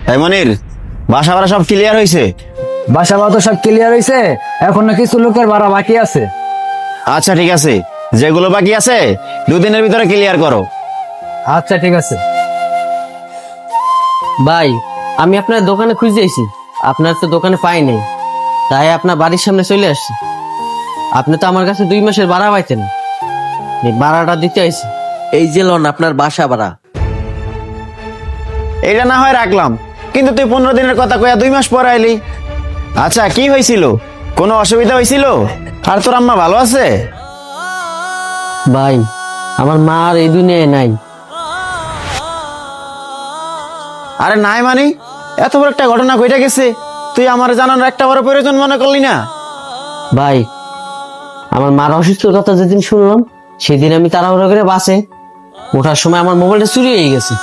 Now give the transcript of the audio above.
তাই মনির, বাসা ভাড়া সব ক্লিয়ার হয়েছে? বাসা ভাড়া তো সব ক্লিয়ার হয়েছে, এখন না কিছু লোকের ভাড়া বাকি আছে। আচ্ছা ঠিক আছে, যেগুলো বাকি আছে 2 দিনের ভিতরে ক্লিয়ার করো। আচ্ছা ঠিক আছে। ভাই, আমি আপনার দোকানে খুঁজেছি, আপনার তো দোকানে পাই নাই, তাই আপনার বাড়ির সামনে চলে আসছি। আপনি তো আমার কাছে 2 মাসের ভাড়া পাইতেন, এই ভাড়াটা দিতে আইছি। এই যে লোন আপনার বাসা ভাড়া। এটা না হয় রাখলাম, কিন্তু তুই 15 দিনের কথা কইয়া 2 মাস পর আইলি। আচ্ছা, কি হয়েছিল? কোনো অসুবিধা হয়েছিল? আর তোর আম্মা ভালো আছে? ভাই, আমার মা আর এই দুনিয়ায় নাই। আরে নাই মানে? এত বড় একটা ঘটনা ঘটে গেছে, তুই আমার জানানোর একটা বড় প্রয়োজন মনে করলি না? ভাই, আমার মার অসুস্থতার কথা যেদিন শুনলাম, সেদিন আমি তাড়াহুড়ো করে বাসে ওঠার সময় আমার মোবাইলটা চুরি হয়ে গেছে।